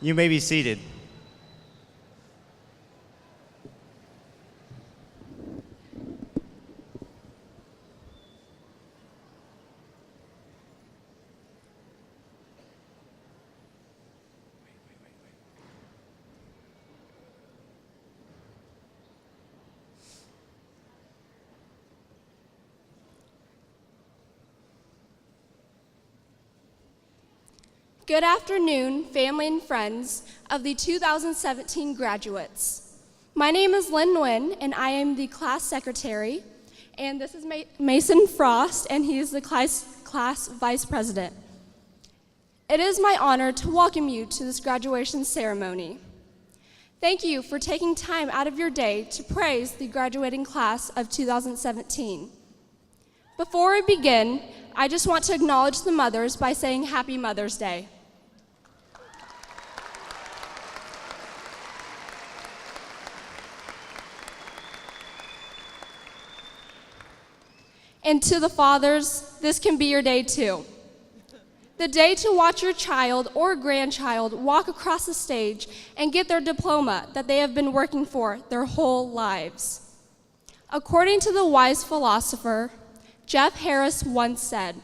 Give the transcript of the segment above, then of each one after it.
You may be seated. Good afternoon, family and friends of the 2017 graduates. My name is Lynn Nguyen, and I am the class secretary, and this is Mason Frost, and he is the class vice president. It is my honor to welcome you to this graduation ceremony. Thank you for taking time out of your day to praise the graduating class of 2017. Before we begin, I just want to acknowledge the mothers by saying Happy Mother's Day. And to the fathers, this can be your day too. The day to watch your child or grandchild walk across the stage and get their diploma that they have been working for their whole lives. According to the wise philosopher, Jeff Harris once said,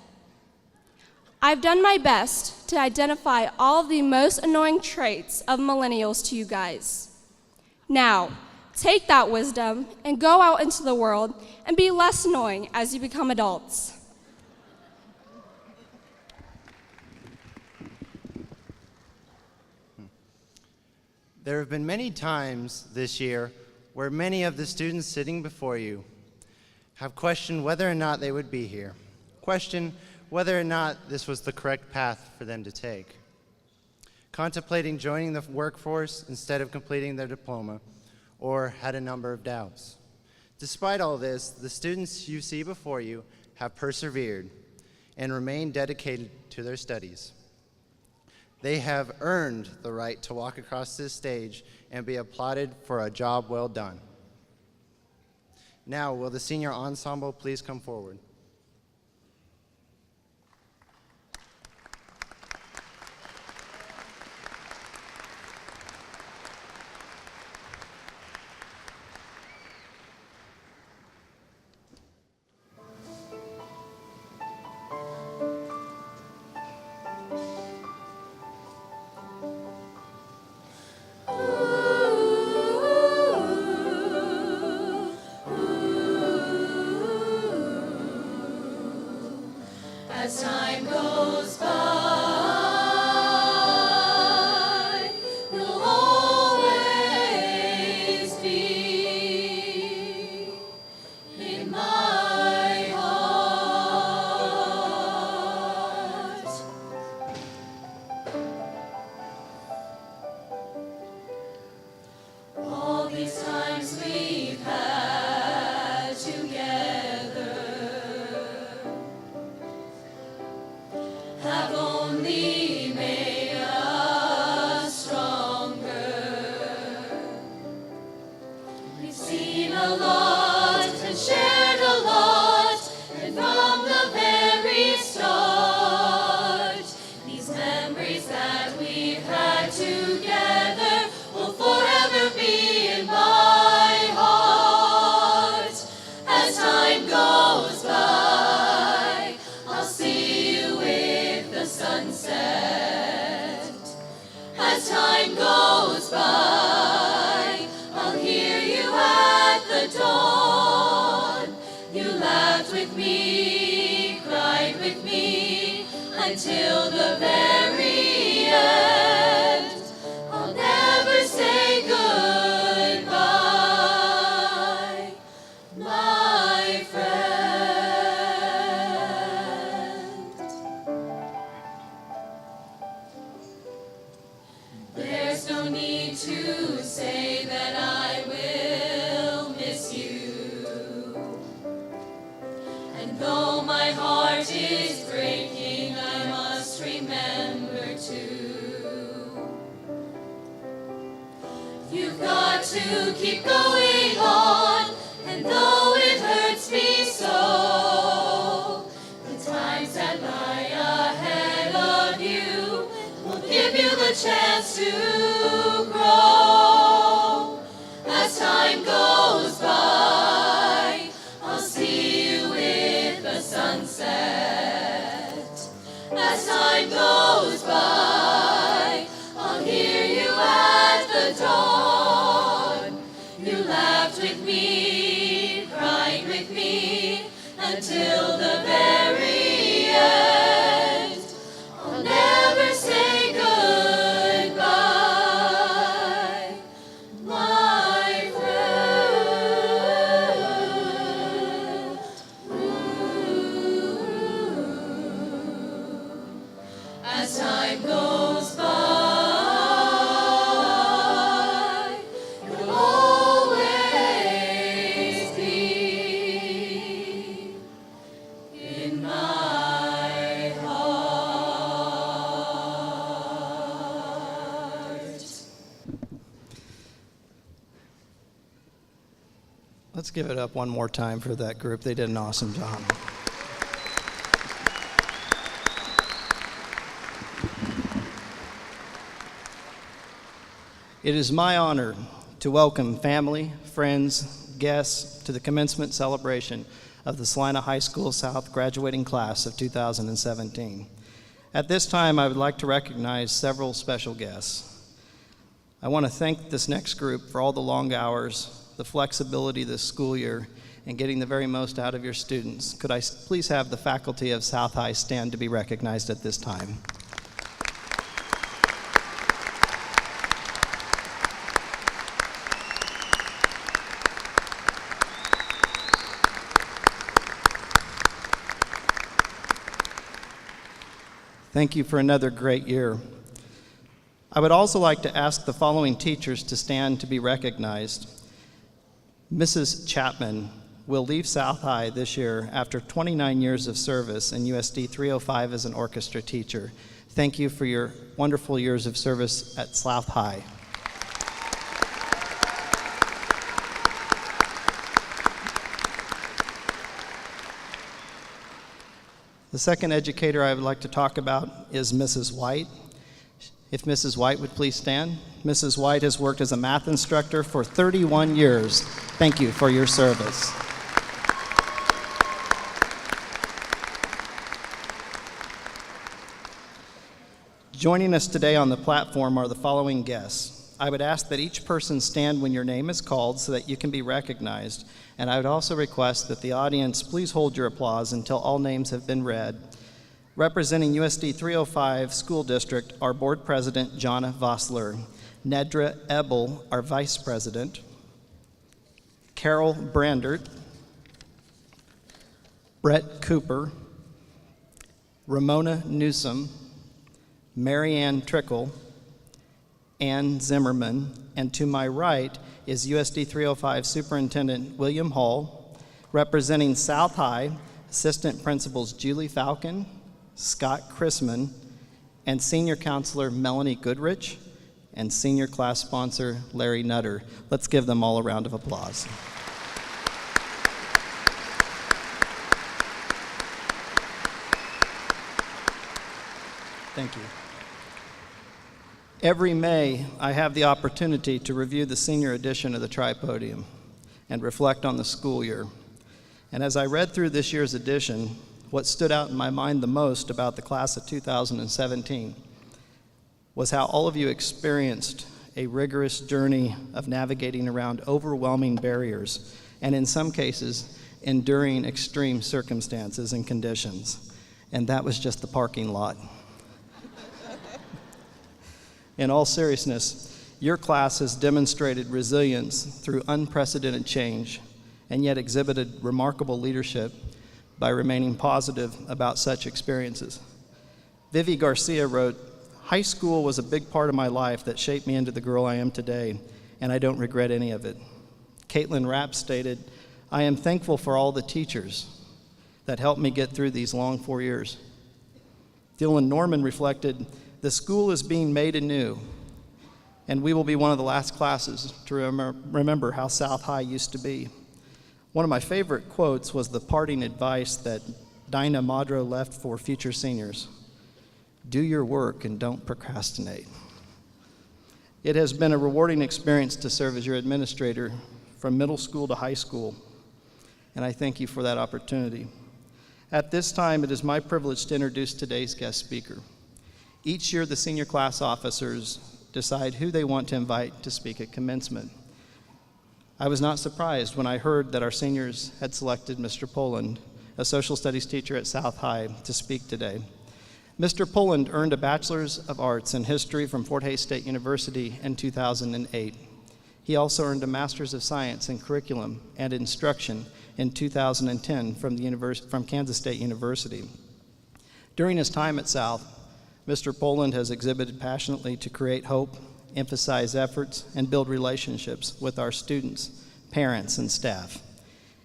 "I've done my best to identify all of the most annoying traits of millennials to you guys. Now, take that wisdom and go out into the world and be less annoying as you become adults." There have been many times this year where many of the students sitting before you have questioned whether or not they would be here, questioned whether or not this was the correct path for them to take, contemplating joining the workforce instead of completing their diploma, or had a number of doubts. Despite all this, the students you see before you have persevered and remained dedicated to their studies. They have earned the right to walk across this stage and be applauded for a job well done. Now, will the senior ensemble please come forward? As time goes by, you'll always be in my heart. All these times we've had together have only made us stronger. We've seen a lot and shared a lot, and from the very start, these memories that we've had together will forever be in my heart. As time goes by, I'll see you with the sunset. As time goes by, I'll hear you at the dawn. You laughed with me, cried with me, until the very end. I'll never say goodbye, my friend. There's no need to say that I will miss you. And though my heart is breaking, I must remember to. You've got to keep going on, and though it hurts me so, the times that lie ahead of you will give you the chance to grow. As time goes by, I'll see you with the sunset. As time goes by, I'll hear you at the dawn. You laughed with me, cried with me, until the very end. I'll never say goodbye, my friend. As time goes by, you'll always be in my heart. Let's give it up one more time for that group. They did an awesome job. It is my honor to welcome family, friends, guests to the commencement celebration of the Salina High School South graduating class of 2017. At this time, I would like to recognize several special guests. I want to thank this next group for all the long hours, the flexibility this school year, and getting the very most out of your students. Could I please have the faculty of South High stand to be recognized at this time? Thank you for another great year. I would also like to ask the following teachers to stand to be recognized. Mrs. Chapman will leave South High this year after 29 years of service in USD 305 as an orchestra teacher. Thank you for your wonderful years of service at South High. The second educator I would like to talk about is Mrs. White. If Mrs. White would please stand. Mrs. White has worked as a math instructor for 31 years. Thank you for your service. Joining us today on the platform are the following guests. I would ask that each person stand when your name is called so that you can be recognized. And I would also request that the audience please hold your applause until all names have been read. Representing USD 305 School District, our Board President, Jonna Vossler. Nedra Ebel, our Vice President. Carol Brandert. Brett Cooper. Ramona Newsom. Marianne Trickle. Ann Zimmerman. And to my right is USD 305 Superintendent William Hall. Representing South High, Assistant Principals Julie Falcon, Scott Chrisman, and Senior Counselor Melanie Goodrich, and Senior Class Sponsor Larry Nutter. Let's give them all a round of applause. Thank you. Every May, I have the opportunity to review the senior edition of the Tripodium and reflect on the school year. And as I read through this year's edition, what stood out in my mind the most about the class of 2017 was how all of you experienced a rigorous journey of navigating around overwhelming barriers, and in some cases, enduring extreme circumstances and conditions. And that was just the parking lot. In all seriousness, your class has demonstrated resilience through unprecedented change and yet exhibited remarkable leadership by remaining positive about such experiences. Vivi Garcia wrote, "High school was a big part of my life that shaped me into the girl I am today, and I don't regret any of it." Caitlin Rapp stated, "I am thankful for all the teachers that helped me get through these long 4 years." Dylan Norman reflected, "The school is being made anew, and we will be one of the last classes to remember how South High used to be." One of my favorite quotes was the parting advice that Dinah Madro left for future seniors: "Do your work and don't procrastinate." It has been a rewarding experience to serve as your administrator from middle school to high school, and I thank you for that opportunity. At this time, it is my privilege to introduce today's guest speaker. Each year, the senior class officers decide who they want to invite to speak at commencement. I was not surprised when I heard that our seniors had selected Mr. Poland, a social studies teacher at South High, to speak today. Mr. Poland earned a Bachelor's of Arts in History from Fort Hays State University in 2008. He also earned a Master's of Science in Curriculum and Instruction in 2010 from Kansas State University. During his time at South, Mr. Poland has exhibited passionately to create hope, emphasize efforts, and build relationships with our students, parents, and staff.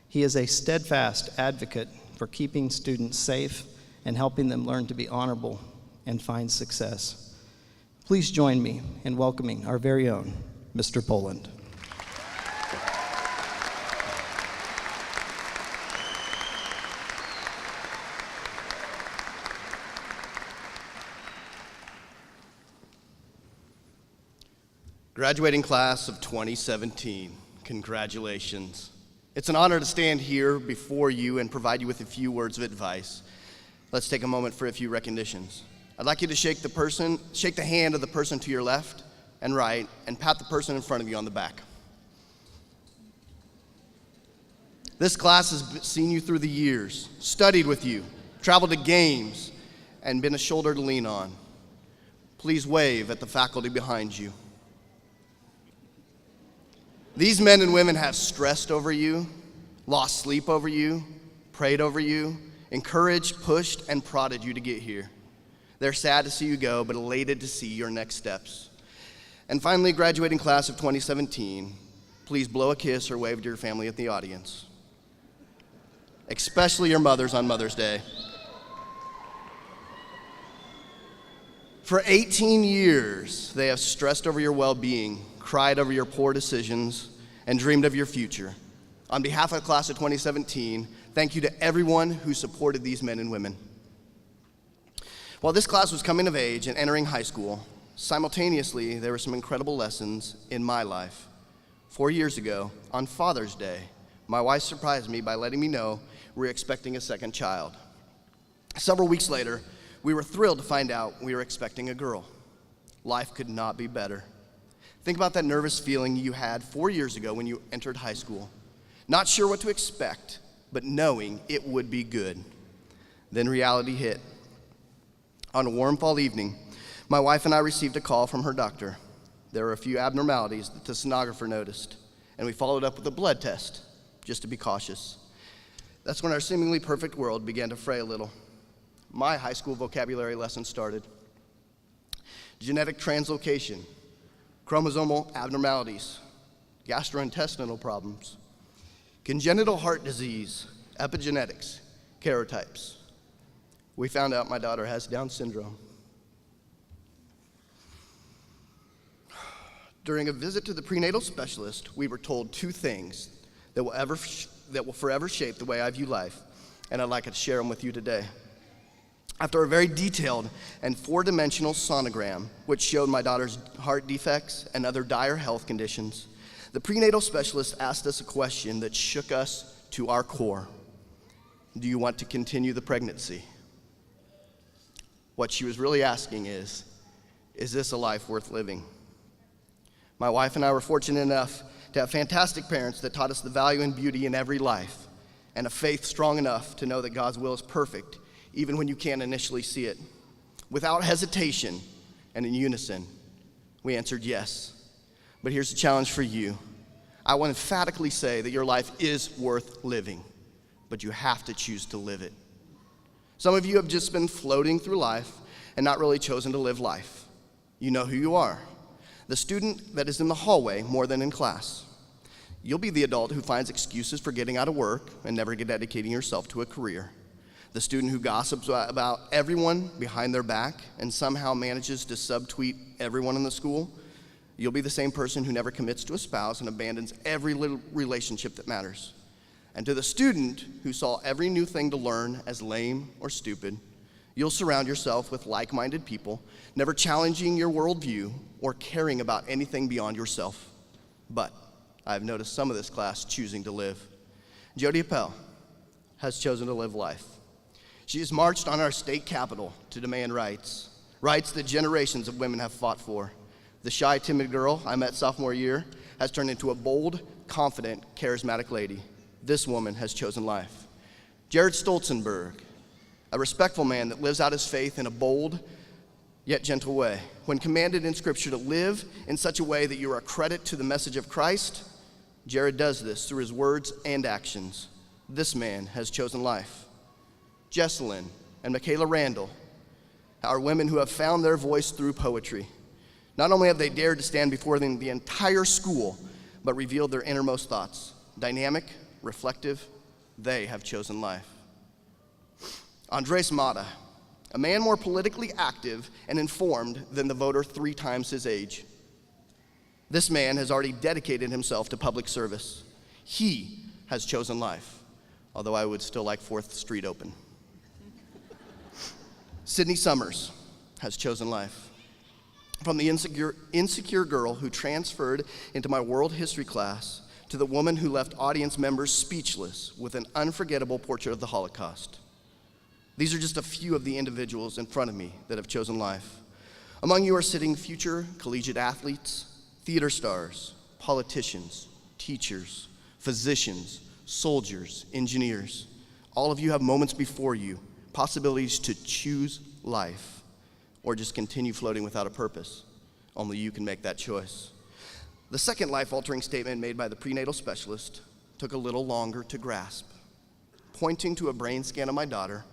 He is a steadfast advocate for keeping students safe and helping them learn to be honorable and find success. Please join me in welcoming our very own Mr. Poland. Graduating class of 2017, congratulations. It's an honor to stand here before you and provide you with a few words of advice. Let's take a moment for a few recognitions. I'd like you to shake the hand of the person to your left and right, and pat the person in front of you on the back. This class has seen you through the years, studied with you, traveled to games, and been a shoulder to lean on. Please wave at the faculty behind you. These men and women have stressed over you, lost sleep over you, prayed over you, encouraged, pushed, and prodded you to get here. They're sad to see you go, but elated to see your next steps. And finally, graduating class of 2017, please blow a kiss or wave to your family at the audience, especially your mothers on Mother's Day. For 18 years, they have stressed over your well-being, cried over your poor decisions, and dreamed of your future. On behalf of the class of 2017, thank you to everyone who supported these men and women. While this class was coming of age and entering high school, simultaneously, there were some incredible lessons in my life. 4 years ago, on Father's Day, my wife surprised me by letting me know we were expecting a second child. Several weeks later, we were thrilled to find out we were expecting a girl. Life could not be better. Think about that nervous feeling you had 4 years ago when you entered high school. Not sure what to expect, but knowing it would be good. Then reality hit. On a warm fall evening, my wife and I received a call from her doctor. There were a few abnormalities that the sonographer noticed, and we followed up with a blood test, just to be cautious. That's when our seemingly perfect world began to fray a little. My high school vocabulary lesson started. Genetic translocation, chromosomal abnormalities, gastrointestinal problems, congenital heart disease, epigenetics, karyotypes. We found out my daughter has Down syndrome. During a visit to the prenatal specialist, we were told two things that will forever shape the way I view life, and I'd like to share them with you today. After a very detailed and four-dimensional sonogram, which showed my daughter's heart defects and other dire health conditions, the prenatal specialist asked us a question that shook us to our core. Do you want to continue the pregnancy? What she was really asking is this a life worth living? My wife and I were fortunate enough to have fantastic parents that taught us the value and beauty in every life, and a faith strong enough to know that God's will is perfect, even when you can't initially see it. Without hesitation and in unison, we answered yes. But here's the challenge for you. I want to emphatically say that your life is worth living, but you have to choose to live it. Some of you have just been floating through life and not really chosen to live life. You know who you are. The student that is in the hallway more than in class. You'll be the adult who finds excuses for getting out of work and never dedicating yourself to a career. The student who gossips about everyone behind their back and somehow manages to subtweet everyone in the school. You'll be the same person who never commits to a spouse and abandons every little relationship that matters. And to the student who saw every new thing to learn as lame or stupid, You'll surround yourself with like-minded people, never challenging your worldview or caring about anything beyond yourself. But I've noticed some of this class choosing to live. Jody Appel has chosen to live life. She has marched on our state capitol to demand rights that generations of women have fought for. The shy, timid girl I met sophomore year has turned into a bold, confident, charismatic lady. This woman has chosen life. Jared Stolzenberg, a respectful man that lives out his faith in a bold yet gentle way. When commanded in Scripture to live in such a way that you are a credit to the message of Christ, Jared does this through his words and actions. This man has chosen life. Jesselyn and Michaela Randall are women who have found their voice through poetry. Not only have they dared to stand before the entire school, but revealed their innermost thoughts. Dynamic, reflective, they have chosen life. Andres Mata, a man more politically active and informed than the voter 3 times his age. This man has already dedicated himself to public service. He has chosen life, although I would still like 4th Street open. Sydney Summers has chosen life. From the insecure girl who transferred into my world history class to the woman who left audience members speechless with an unforgettable portrait of the Holocaust. These are just a few of the individuals in front of me that have chosen life. Among you are sitting future collegiate athletes, theater stars, politicians, teachers, physicians, soldiers, engineers. All of you have moments before you, possibilities to choose life or just continue floating without a purpose. Only you can make that choice. The second life-altering statement made by the prenatal specialist took a little longer to grasp. Pointing to a brain scan of my daughter,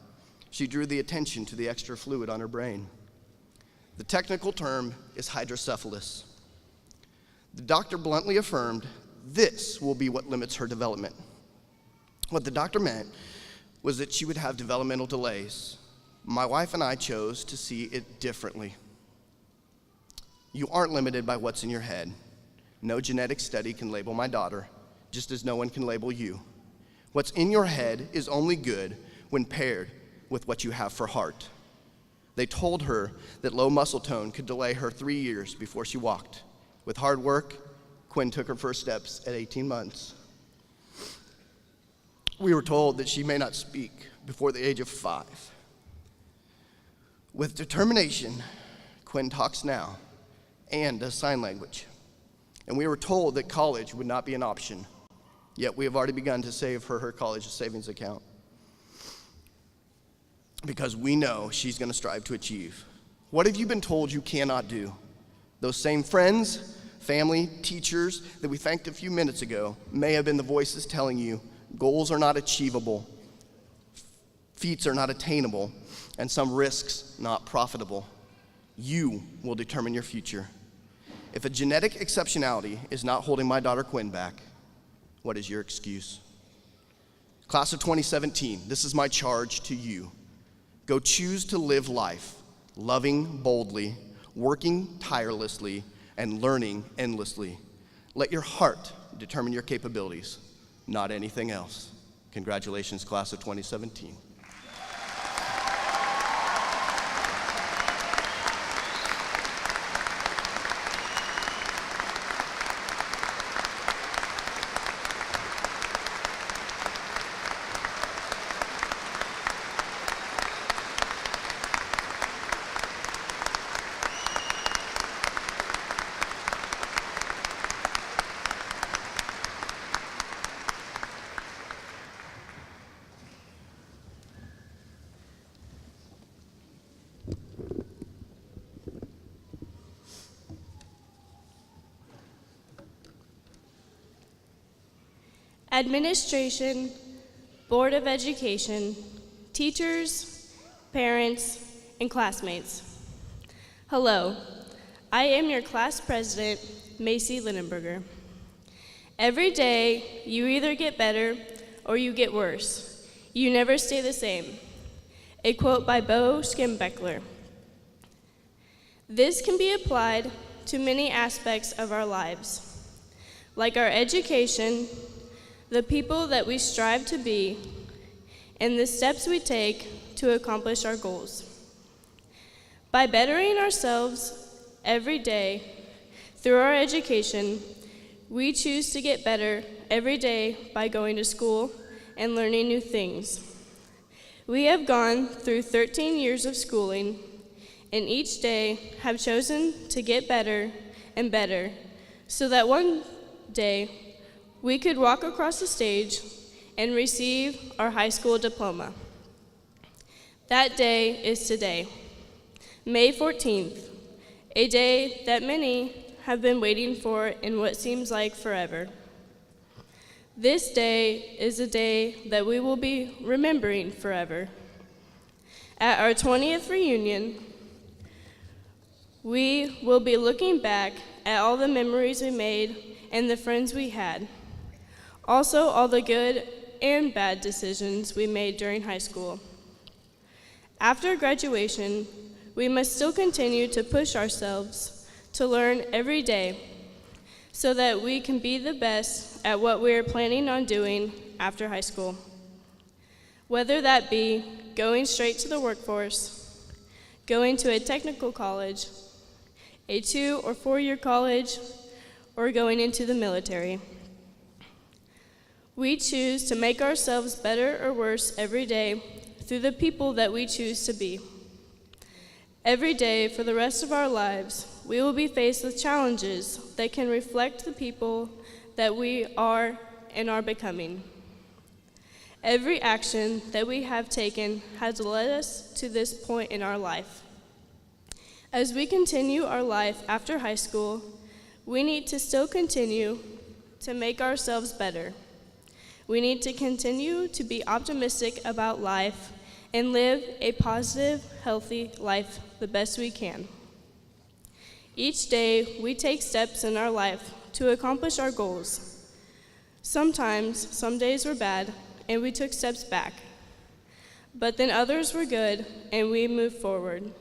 she drew the attention to the extra fluid on her brain. The technical term is hydrocephalus. The doctor bluntly affirmed this will be what limits her development. What the doctor meant was that she would have developmental delays. My wife and I chose to see it differently. You aren't limited by what's in your head. No genetic study can label my daughter, just as no one can label you. What's in your head is only good when paired with what you have for heart. They told her that low muscle tone could delay her 3 years before she walked. With hard work, Quinn took her first steps at 18 months. We were told that she may not speak before the age of 5. With determination, Quinn talks now and does sign language. And we were told that college would not be an option, yet we have already begun to save her college savings account because we know she's going to strive to achieve. What have you been told you cannot do? Those same friends, family, teachers that we thanked a few minutes ago may have been the voices telling you goals are not achievable, feats are not attainable, and some risks not profitable. You will determine your future. If a genetic exceptionality is not holding my daughter Quinn back, what is your excuse? Class of 2017, this is my charge to you. Go choose to live life, loving boldly, working tirelessly, and learning endlessly. Let your heart determine your capabilities, not anything else. Congratulations, class of 2017. Administration, Board of Education, teachers, parents, and classmates. Hello, I am your class president, Macy Lindenberger. Every day, you either get better or you get worse. You never stay the same. A quote by Bo Schembechler. This can be applied to many aspects of our lives, like our education, the people that we strive to be, and the steps we take to accomplish our goals. By bettering ourselves every day through our education, we choose to get better every day by going to school and learning new things. We have gone through 13 years of schooling, and each day have chosen to get better and better, so that one day we could walk across the stage and receive our high school diploma. That day is today, May 14th, a day that many have been waiting for in what seems like forever. This day is a day that we will be remembering forever. At our 20th reunion, we will be looking back at all the memories we made and the friends we had. Also, all the good and bad decisions we made during high school. After graduation, we must still continue to push ourselves to learn every day so that we can be the best at what we are planning on doing after high school. Whether that be going straight to the workforce, going to a technical college, a 2 or 4 year college, or going into the military. We choose to make ourselves better or worse every day through the people that we choose to be. Every day for the rest of our lives, we will be faced with challenges that can reflect the people that we are and are becoming. Every action that we have taken has led us to this point in our life. As we continue our life after high school, we need to still continue to make ourselves better. We need to continue to be optimistic about life and live a positive, healthy life the best we can. Each day, we take steps in our life to accomplish our goals. Sometimes, some days were bad, and we took steps back. But then others were good, and we moved forward.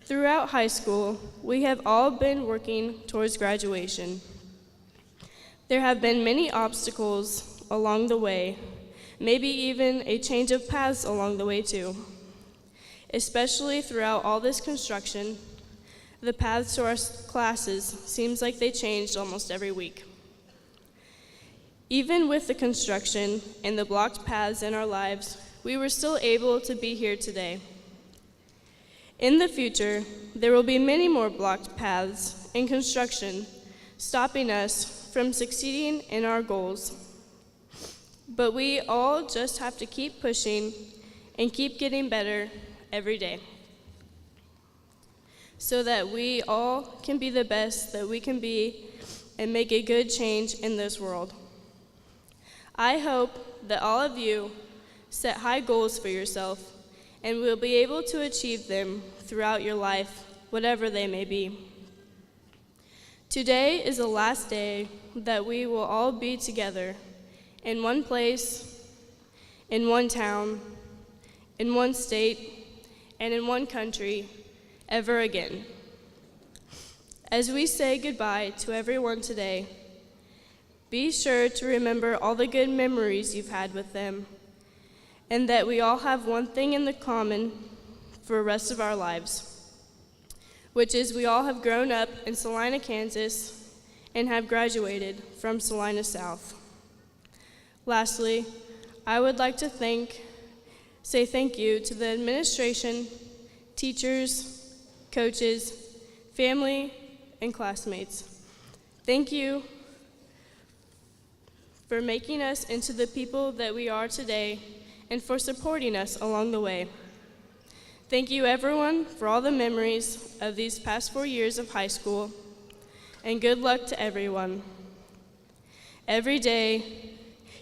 Throughout high school, we have all been working towards graduation. There have been many obstacles along the way, maybe even a change of paths along the way too. Especially throughout all this construction, the paths to our classes seems like they changed almost every week. Even with the construction and the blocked paths in our lives, we were still able to be here today. In the future, there will be many more blocked paths and construction stopping us from succeeding in our goals. But we all just have to keep pushing and keep getting better every day so that we all can be the best that we can be and make a good change in this world. I hope that all of you set high goals for yourself and will be able to achieve them throughout your life, whatever they may be. Today is the last day that we will all be together in one place, in one town, in one state, and in one country ever again. As we say goodbye to everyone today, be sure to remember all the good memories you've had with them, and that we all have one thing in common for the rest of our lives, which is we all have grown up in Salina, Kansas, and have graduated from Salina South. Lastly, I would like to say thank you to the administration, teachers, coaches, family, and classmates. Thank you for making us into the people that we are today and for supporting us along the way. Thank you, everyone, for all the memories of these past 4 years of high school, and good luck to everyone. Every day,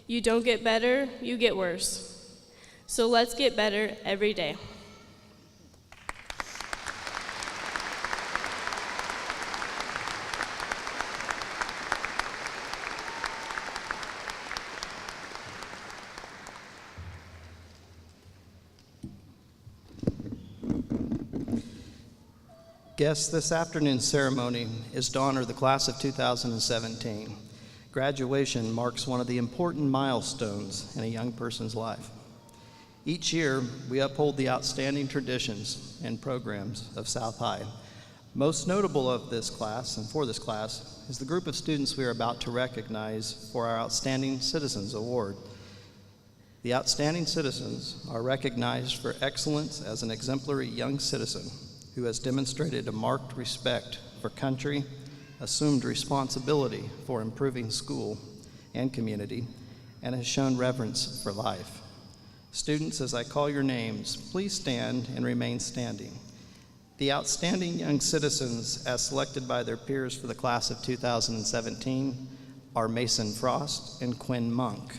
you don't get better, you get worse. So let's get better every day. Guests, this afternoon's ceremony is to honor the class of 2017. Graduation marks one of the important milestones in a young person's life. Each year, we uphold the outstanding traditions and programs of South High. Most notable of this class, and for this class, is the group of students we are about to recognize for our Outstanding Citizens Award. The outstanding citizens are recognized for excellence as an exemplary young citizen who has demonstrated a marked respect for country, assumed responsibility for improving school and community, and has shown reverence for life. Students, as I call your names, please stand and remain standing. The outstanding young citizens, as selected by their peers for the class of 2017, are Mason Frost and Quinn Monk.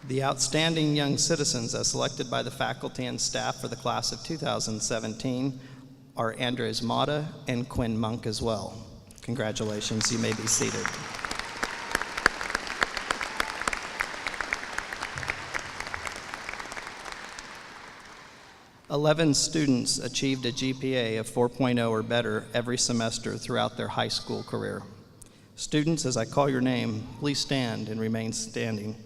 The outstanding young citizens, as selected by the faculty and staff for the class of 2017, are Andres Mata and Quinn Monk as well. Congratulations, you may be seated. "11 students achieved a GPA of 4.0 or better every semester throughout their high school career. Students, as I call your name, please stand and remain standing.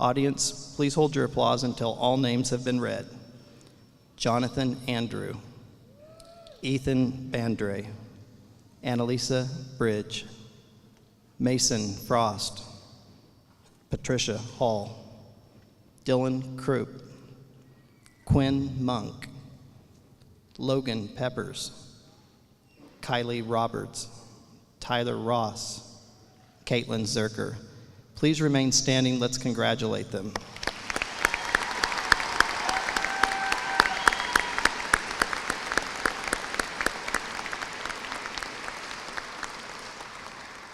Audience, please hold your applause until all names have been read. Jonathan Andrew, Ethan Bandre, Annalisa Bridge, Mason Frost, Patricia Hall, Dylan Krupp, Quinn Monk, Logan Peppers, Kylie Roberts, Tyler Ross, Caitlin Zerker. Please remain standing. Let's congratulate them.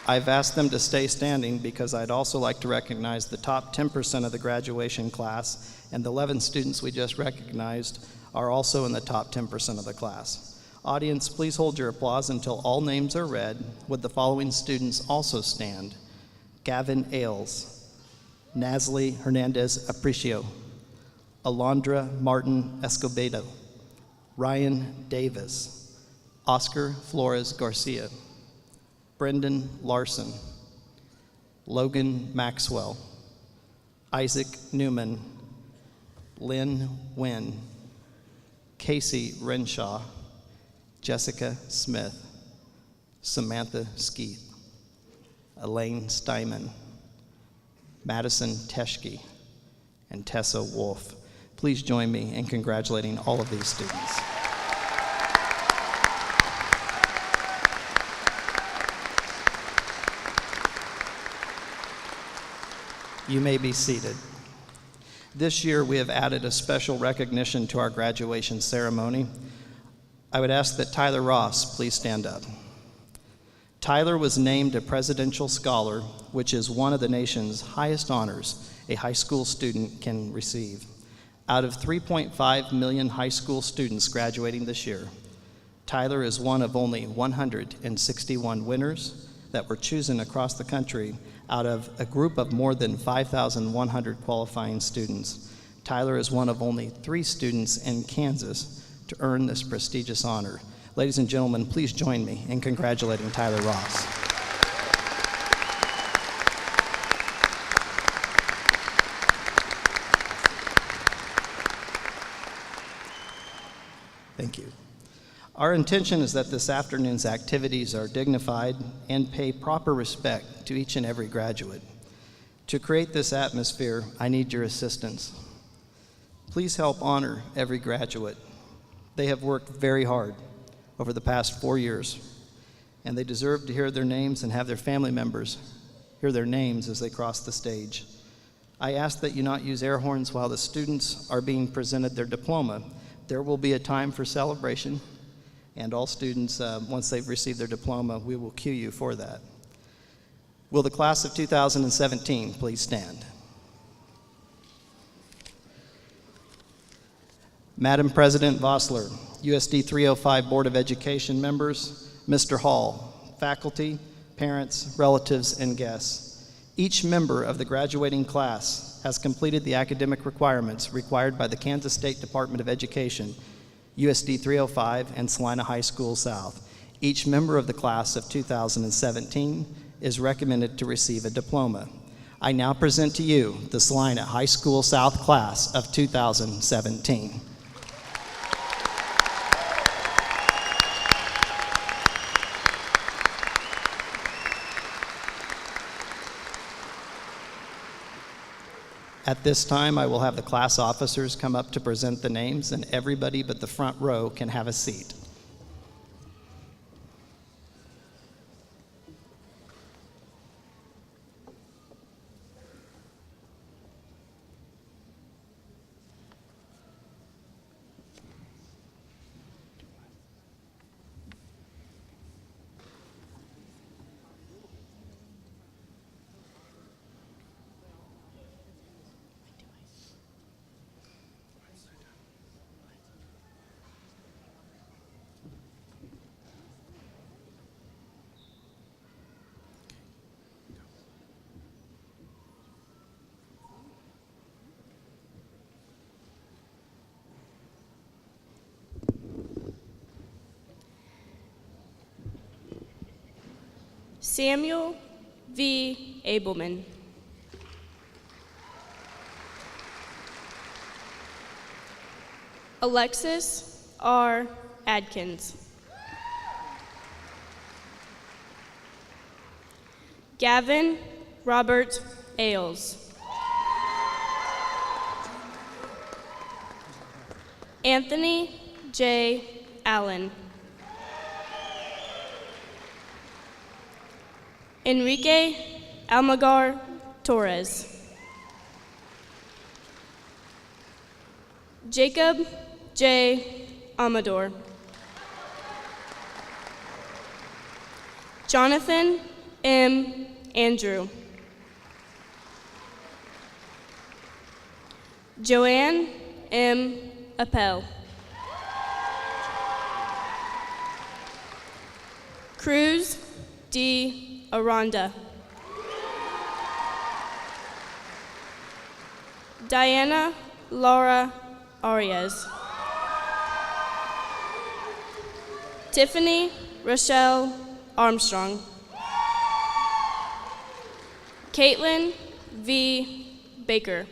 I've asked them to stay standing because I'd also like to recognize the top 10% of the graduation class, and the 11 students we just recognized are also in the top 10% of the class. Audience, please hold your applause until all names are read. Would the following students also stand? Gavin Ailes, Nasli Hernandez Apricio, Alondra Martin Escobedo, Ryan Davis, Oscar Flores Garcia, Brendan Larson, Logan Maxwell, Isaac Newman, Lynn Wynn, Casey Renshaw, Jessica Smith, Samantha Skeeth, Elaine Steinman, Madison Teschke, and Tessa Wolf. Please join me in congratulating all of these students. You may be seated. This year, we have added a special recognition to our graduation ceremony. I would ask that Tyler Ross please stand up. Tyler was named a Presidential Scholar, which is one of the nation's highest honors a high school student can receive. Out of 3.5 million high school students graduating this year, Tyler is one of only 161 winners that were chosen across the country out of a group of more than 5,100 qualifying students. Tyler is one of only 3 students in Kansas to earn this prestigious honor. Ladies and gentlemen, please join me in congratulating Tyler Ross. Thank you. Our intention is that this afternoon's activities are dignified and pay proper respect to each and every graduate. To create this atmosphere, I need your assistance. Please help honor every graduate. They have worked very hard over the past 4 years, and they deserve to hear their names and have their family members hear their names as they cross the stage. I ask that you not use air horns while the students are being presented their diploma. There will be a time for celebration, and all students, once they've received their diploma, we will cue you for that. Will the class of 2017 please stand? Madam President Vossler, USD 305 Board of Education members, Mr. Hall, faculty, parents, relatives, and guests. Each member of the graduating class has completed the academic requirements required by the Kansas State Department of Education USD 305, and Salina High School South. Each member of the class of 2017 is recommended to receive a diploma. I now present to you the Salina High School South class of 2017. At this time, I will have the class officers come up to present the names, and everybody but the front row can have a seat. Samuel V. Abelman. Alexis R. Adkins. Gavin Robert Ailes. Anthony J. Allen. Enrique Almagar Torres. Jacob J. Amador. Jonathan M. Andrew. Joanne M. Appel. Cruz D. Aranda. Diana Laura Arias. Tiffany Rochelle Armstrong. Caitlin V. Baker.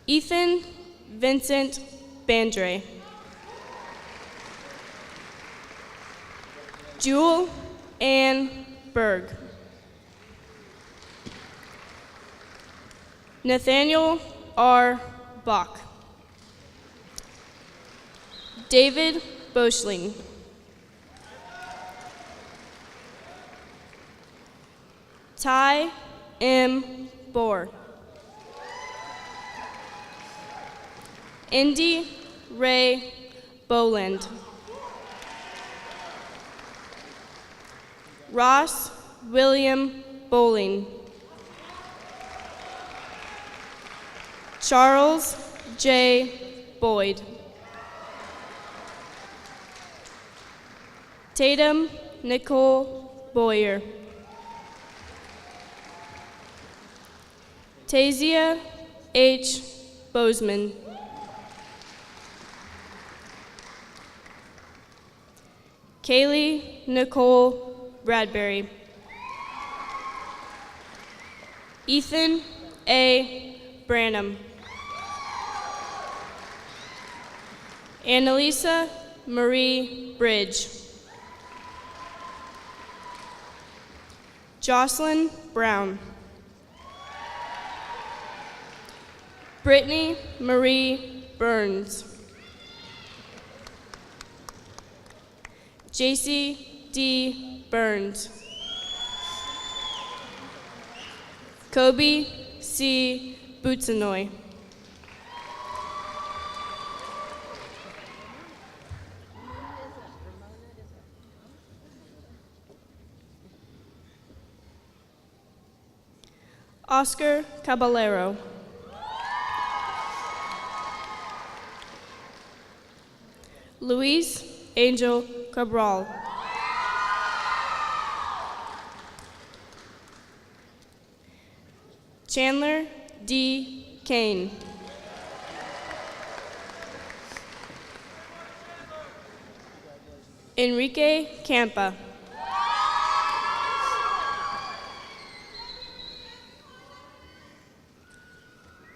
Ethan Vincent Bandre. Jewel Ann Berg. Nathaniel R. Bach. David Boschling. Ty M. Bohr. Indy Ray Boland. Ross William Bowling. Charles J. Boyd. Tatum Nicole Boyer. Tasia H. Bozeman. Kaylee Nicole Bradbury. Ethan A. Branham. Annalisa Marie Bridge. Jocelyn Brown. Brittany Marie Burns. JC D. Burns. Kobe C. Bootsanoy. Oscar Caballero. Luis Angel Cabral. Chandler D. Kane. Enrique Campa.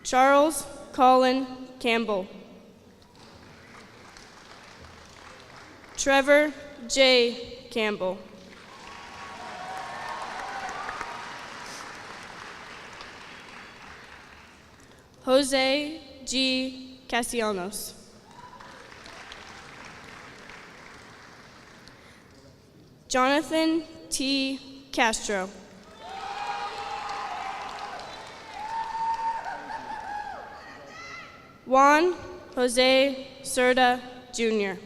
Charles Colin Campbell. Trevor J. Campbell. Jose G. Castellanos. Jonathan T. Castro. Juan Jose Cerda, Jr.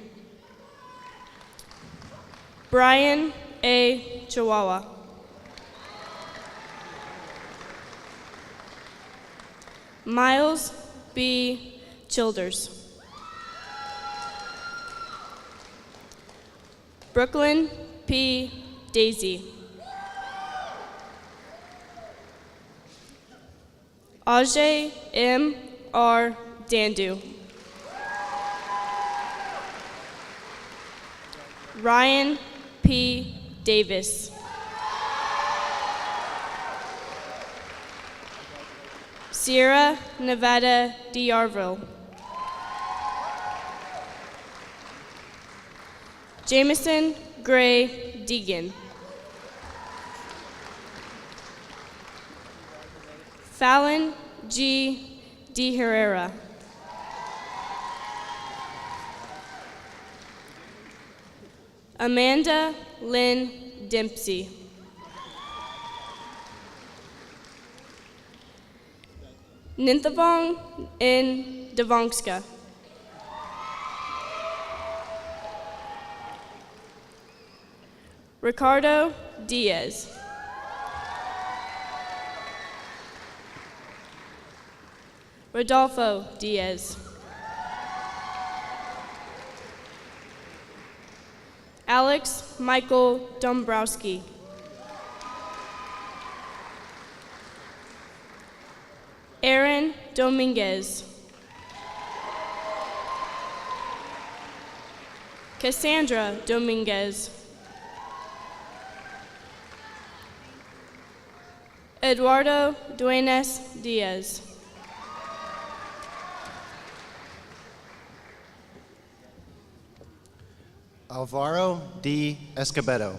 Brian A. Chihuahua. Miles B. Childers. Brooklyn P. Daisy. Ajay M. R. Dandu. Ryan P. Davis. Sierra Nevada D'Arville. Jameson Gray Deegan. Fallon G. D. Herrera. Amanda Lynn Dempsey. Ninthavong N. Devongska. Ricardo Diaz. Rodolfo Diaz. Alex Michael Dombrowski. Aaron Dominguez. Cassandra Dominguez. Eduardo Duenas Diaz. Alvaro D. Escobedo.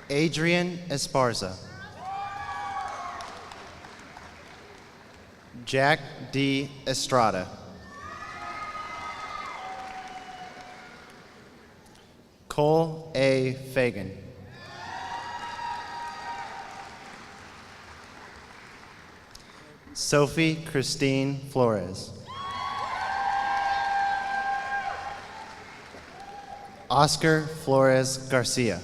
Adrian Esparza. Jack D. Estrada. Cole A. Fagan. Sophie Christine Flores. Oscar Flores Garcia.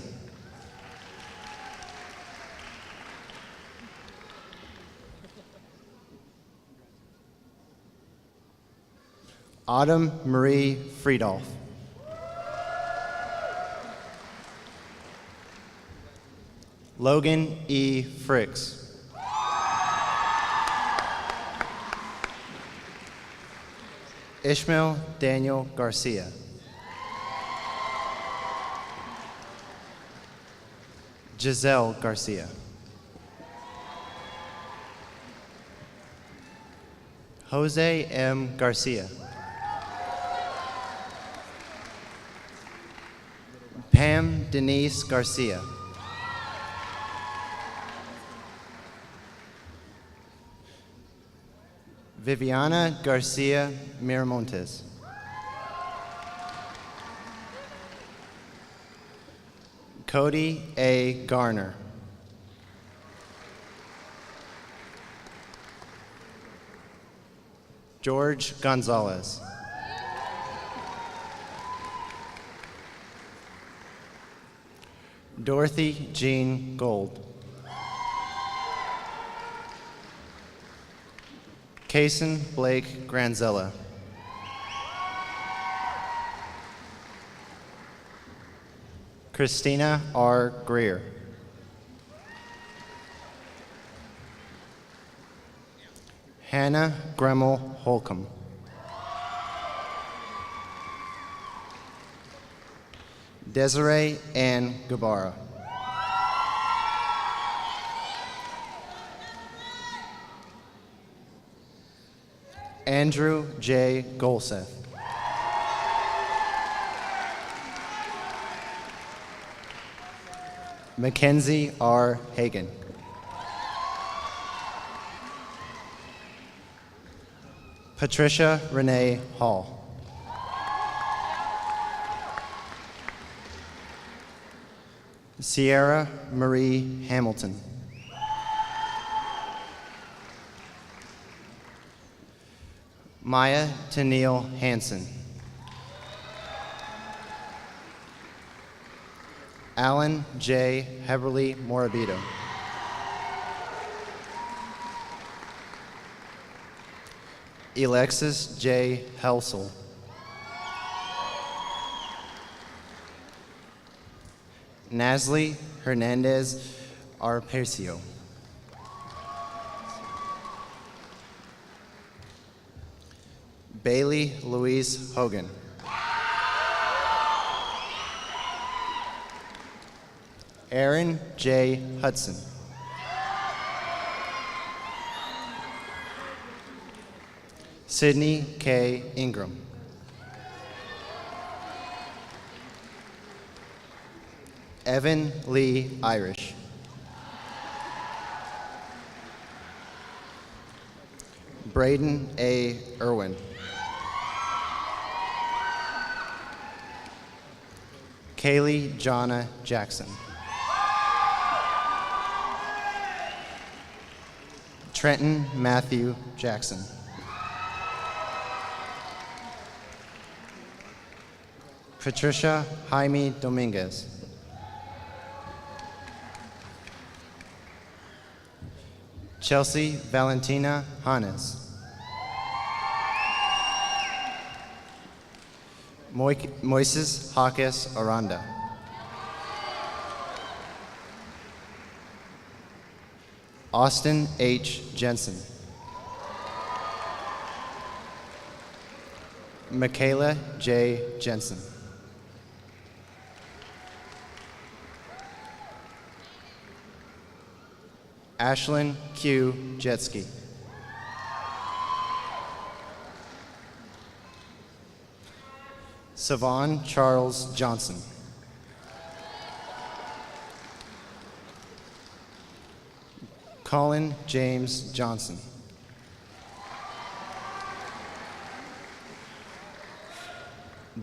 Autumn Marie Friedolf. Logan E. Fricks. Ishmael Daniel Garcia. Giselle Garcia. Jose M. Garcia. Pam Denise Garcia. Viviana Garcia Miramontes. Cody A. Garner. George Gonzalez. Dorothy Jean Gold. Kason Blake Granzella. Christina R. Greer. Hannah Gremmel Holcomb. Desiree Ann Gabara. Andrew J. Golseth. Mackenzie R. Hagan. Patricia Renee Hall. Sierra Marie Hamilton. Maya Tennille Hansen. Alan J. Heberly Morabito. Alexis J. Helsel. Nasli Hernandez Arpecio. Bailey Louise Hogan. Aaron J. Hudson. Sydney K. Ingram. Evan Lee Irish. Braden A. Irwin. Kaylee Jonna Jackson. Trenton Matthew Jackson. Patricia Jaime Dominguez. Chelsea Valentina Hannes. Moises Jaques Aranda. Austin H. Jensen. Michaela J. Jensen. Ashlyn Q. Jetski. Savon Charles Johnson. Colin James Johnson.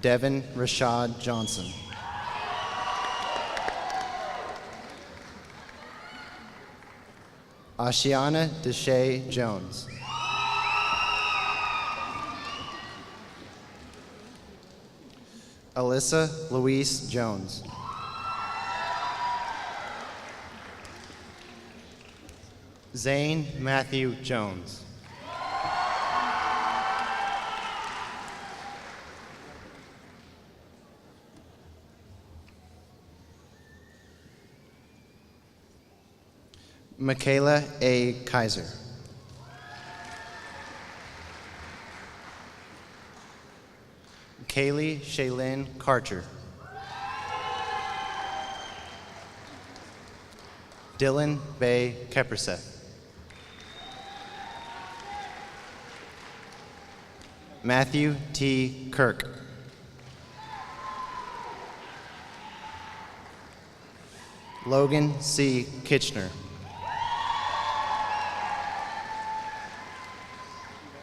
Devin Rashad Johnson. Ashiana Deshay Jones. Alyssa Louise Jones. Zane Matthew Jones. Michaela A. Kaiser. Kaylee Shaylin Karcher. Dylan Bay Kepperseth. Matthew T. Kirk. Logan C. Kitchener.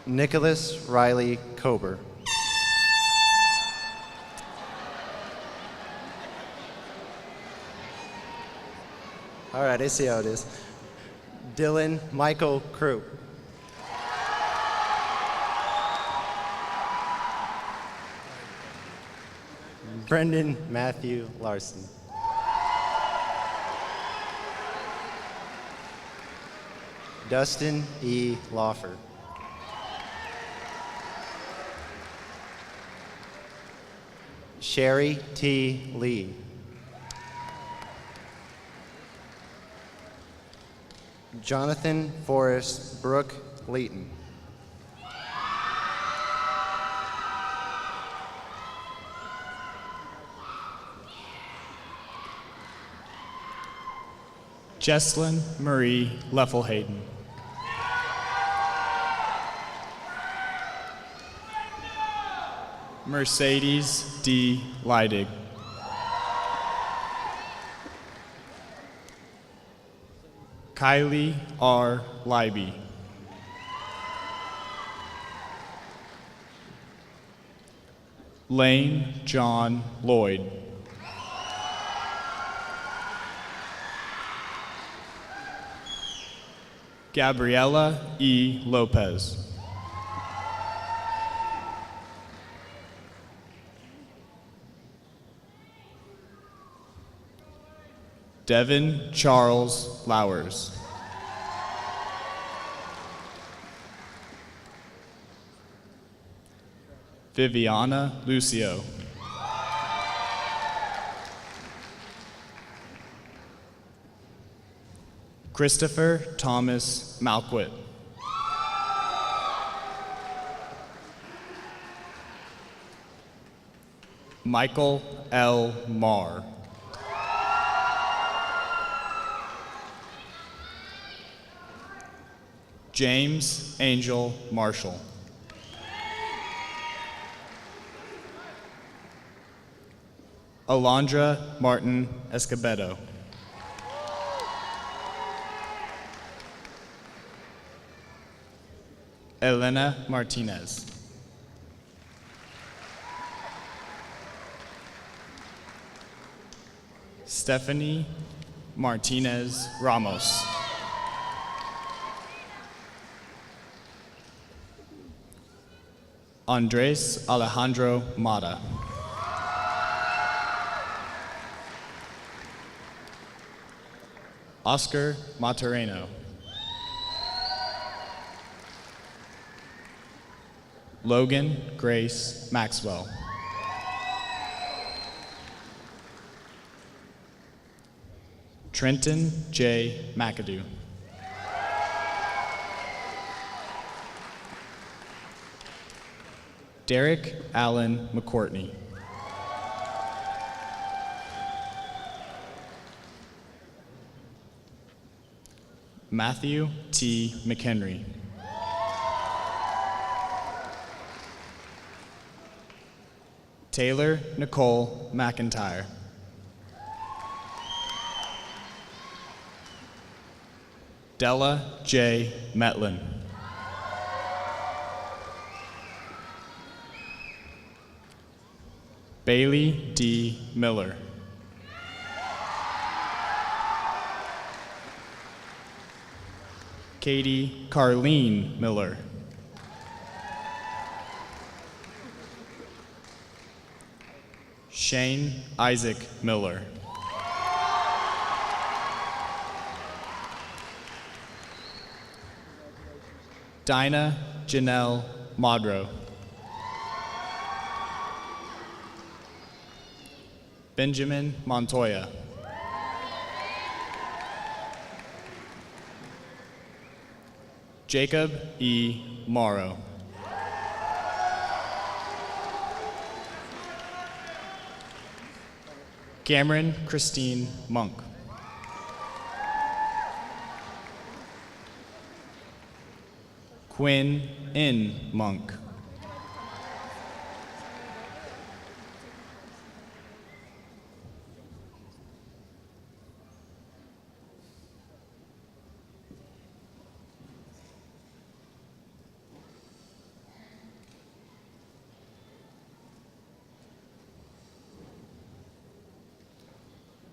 Nicholas Riley Kober. All right, I see how it is. Dylan Michael Crew. Brendan Matthew Larson. Dustin E. Lawford. Sherry T. Lee. Jonathan Forrest Brooke Leighton. Jesslyn Marie Leffelhayden. Mercedes D. Leidig. Kylie R. Leiby. Lane John Lloyd. Gabriela E. Lopez. Devin Charles Lowers. Viviana Lucio. Christopher Thomas Malquit. Michael L. Marr. James Angel Marshall. Alondra Martin Escobedo. Elena Martinez. Stephanie Martinez Ramos. Andres Alejandro Mata. Oscar Matareno. Logan Grace Maxwell. Trenton J. McAdoo. Derek Allen McCourtney. Matthew T. McHenry. Taylor Nicole McIntyre. Della J. Metlin. Bailey D. Miller. Katie Carlene Miller. Shane Isaac Miller. Dinah Janelle Modrow. Benjamin Montoya. Jacob E. Morrow. Cameron Christine Monk. Quinn N. Monk.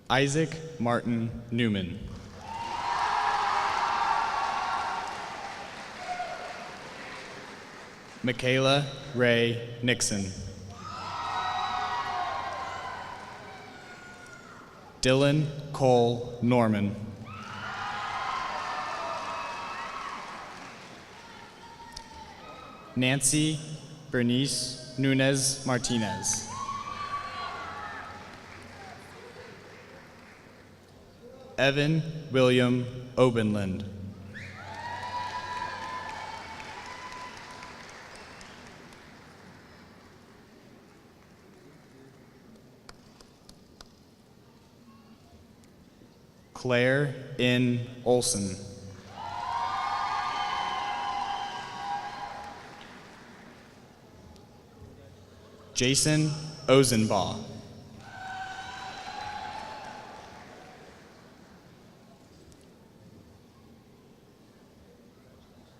Isaac Martin Newman. Michaela Ray Nixon. Dylan Cole Norman. Nancy Bernice Nunez Martinez. Evan William Obenland. Claire N. Olson. Jason Ozenbaugh.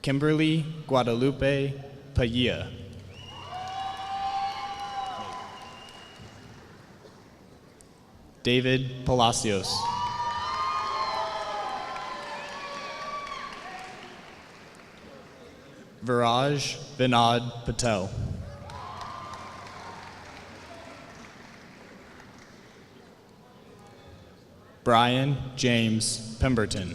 Kimberly Guadalupe Paya. David Palacios. Viraj Vinod Patel. Brian James Pemberton.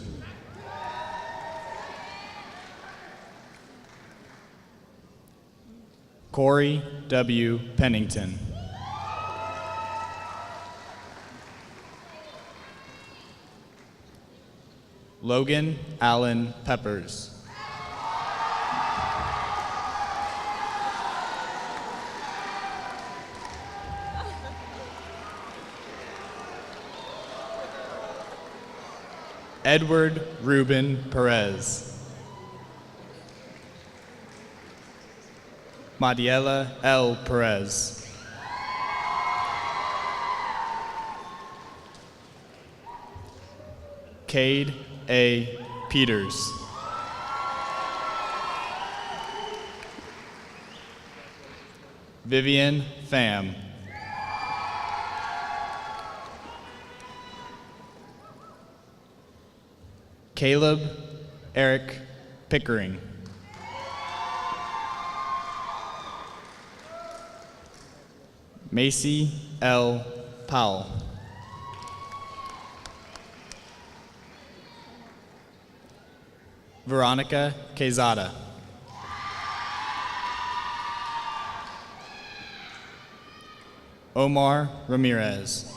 Corey W. Pennington. Logan Allen Peppers. Edward Ruben Perez. Madiela L. Perez. Cade A. Peters. Vivian Pham. Caleb Eric Pickering. Macy L. Powell. Veronica Quezada. Omar Ramirez.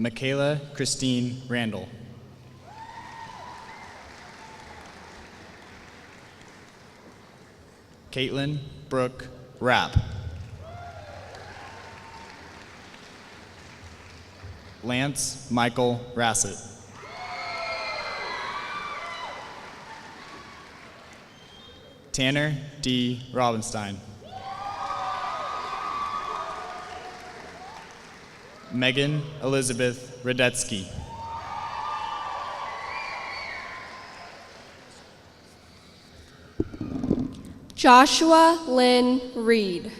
Michaela Christine Randall. Caitlin Brooke Rapp. Lance Michael Rassett. Tanner D. Robinstein. Megan Elizabeth Radetsky. Joshua Lynn Reed.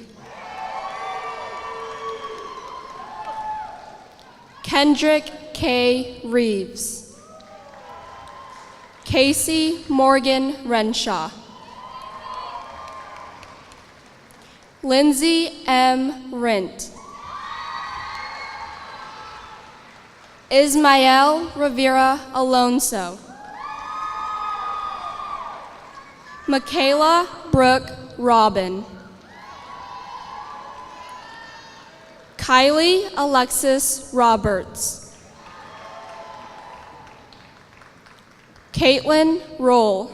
Kendrick K. Reeves. Casey Morgan Renshaw. Lindsay M. Rent. Ismael Rivera Alonso. Michaela Brooke Robin. Kylie Alexis Roberts. Caitlin Roll.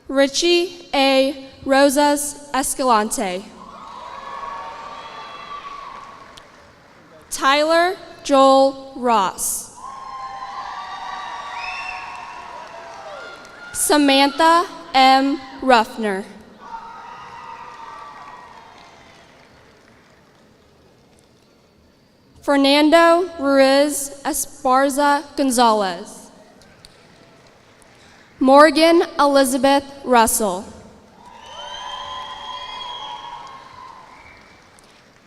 Richie A. Rosas Escalante. Tyler Joel Ross. Samantha M. Ruffner. Fernando Ruiz Esparza Gonzalez. Morgan Elizabeth Russell.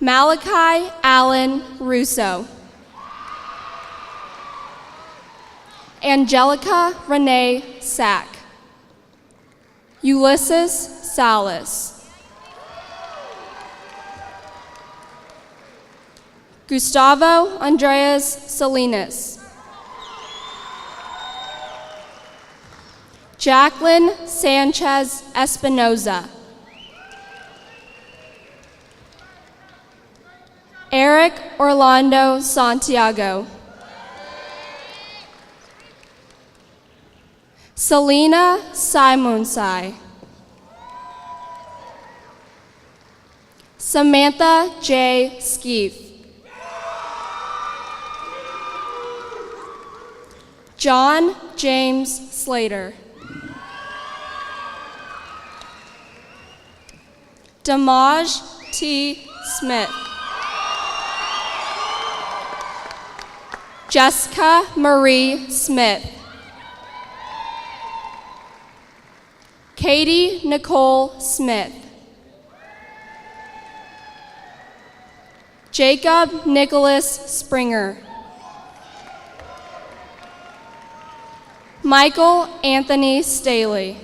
Malachi Allen Russo. Angelica Renee Sack. Ulysses Salas. Gustavo Andreas Salinas. Jacqueline Sanchez Espinoza. Eric Orlando Santiago. Salina Simonsai. Samantha J. Skeef. John James Slater. Damaj T. Smith. Jessica Marie Smith. Katie Nicole Smith. Jacob Nicholas Springer. Michael Anthony Staley.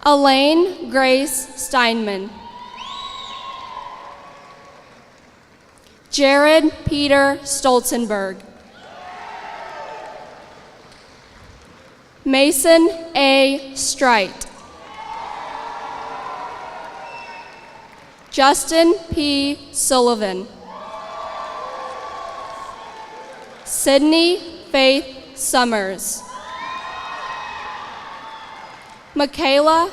Elaine Grace Steinman. Jared Peter Stolzenberg. Mason A. Strite. Justin P. Sullivan. Sydney Faith Summers. Michaela,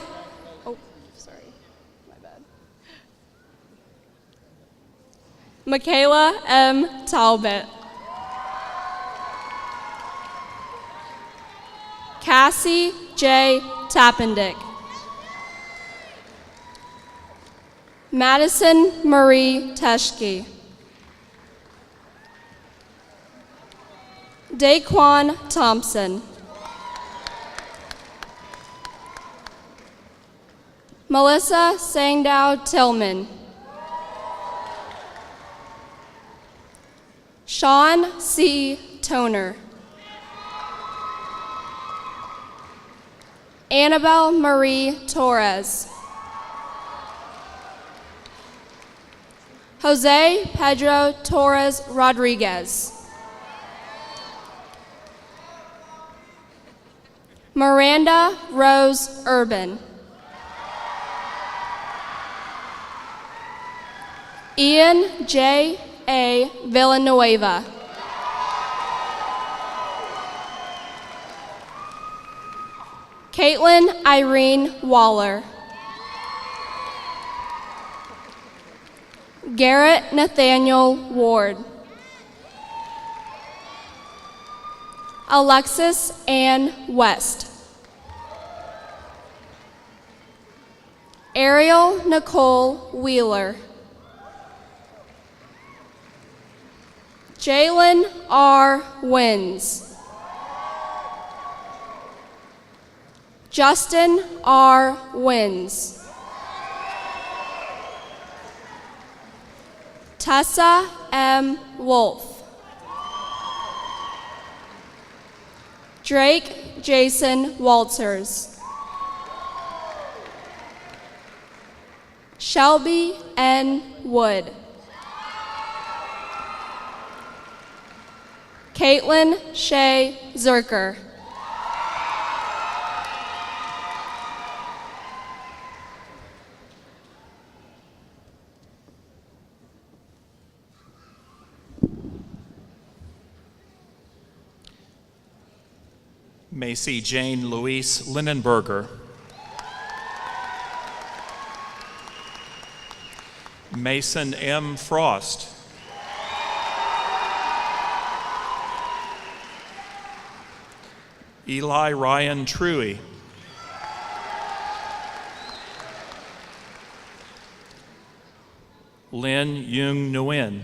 Michaela M. Talbot. Cassie J. Tappendick. Madison Marie Teschke. Daquan Thompson. Melissa Sangdow Tillman. Sean C. Toner. Annabelle Marie Torres. Jose Pedro Torres Rodriguez. Miranda Rose Urban. Ian J. A. Villanueva. Caitlin Irene Waller. Garrett Nathaniel Ward. Alexis Ann West. Ariel Nicole Wheeler. Jalen R. Wins. Justin R. Wins. Tessa M. Wolf. Drake Jason Walters. Shelby N. Wood. Caitlin Shay Zerker. Macy Jane Louise Lindenberger. Mason M. Frost. Eli Ryan Truey. Lin Yung Nguyen.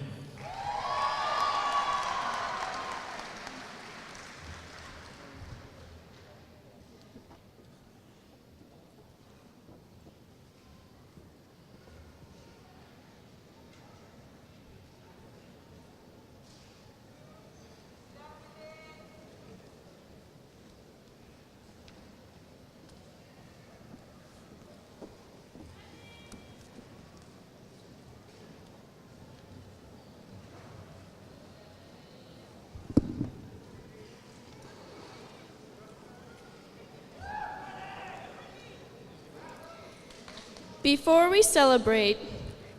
Before we celebrate,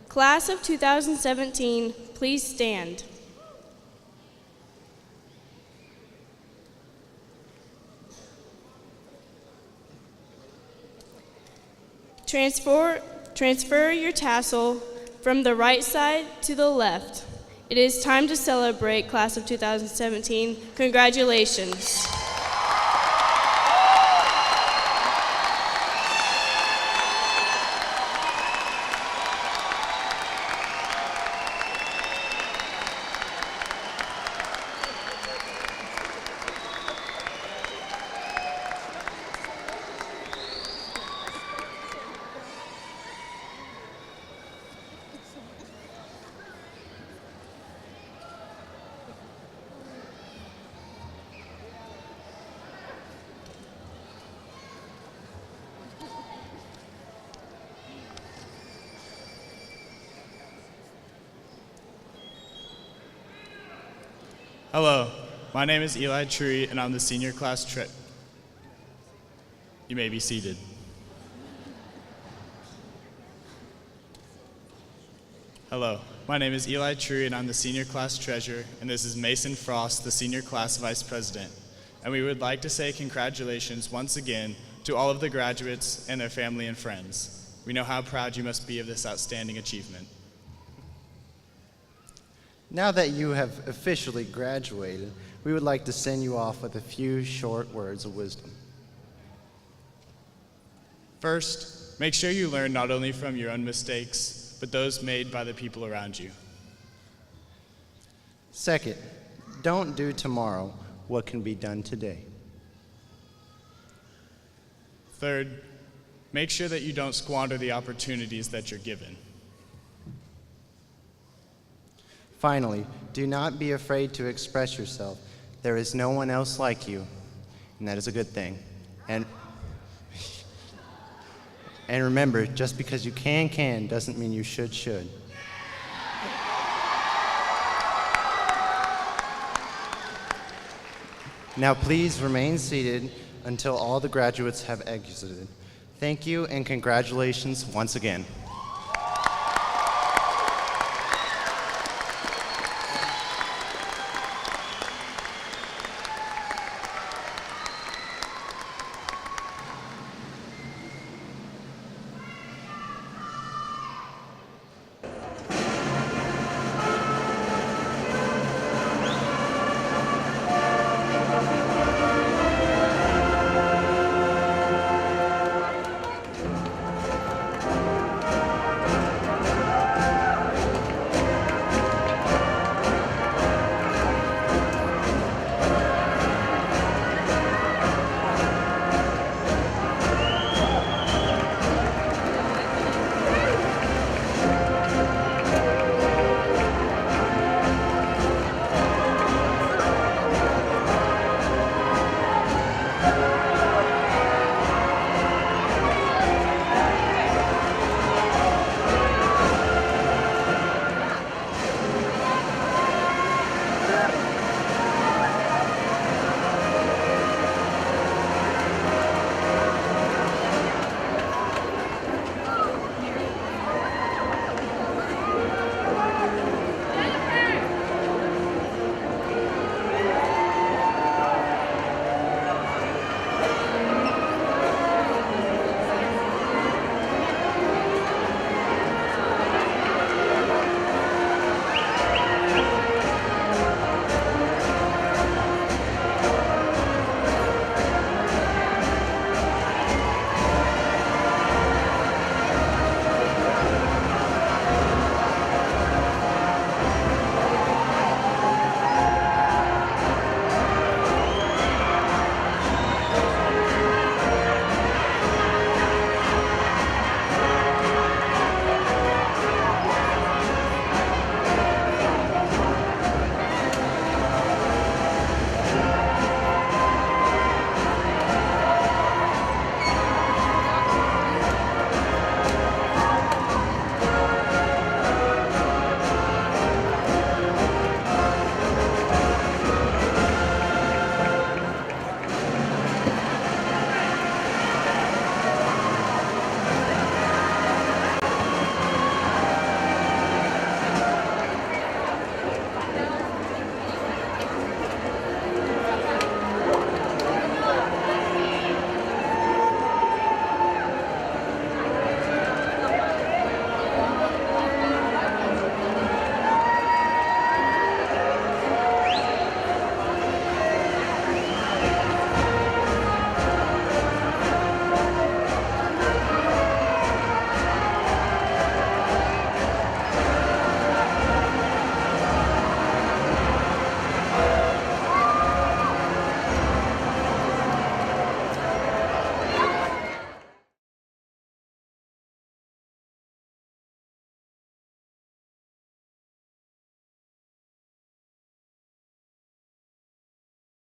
Class of 2017, please stand. Transfer your tassel from the right side to the left. It is time to celebrate, class of 2017. Congratulations. Hello, my name is Eli Tree, and I'm the senior class You may be seated. Hello, my name is Eli Tree, and I'm the senior class treasurer, and this is Mason Frost, the senior class vice president. And we would like to say congratulations once again to all of the graduates and their family and friends. We know how proud you must be of this outstanding achievement. Now that you have officially graduated, we would like to send you off with a few short words of wisdom. First, make sure you learn not only from your own mistakes, but those made by the people around you. Second, don't do tomorrow what can be done today. Third, make sure that you don't squander the opportunities that you're given. Finally, do not be afraid to express yourself. There is no one else like you, and that is a good thing. And remember, just because you can doesn't mean you should. Now please remain seated until all the graduates have exited. Thank you and congratulations once again.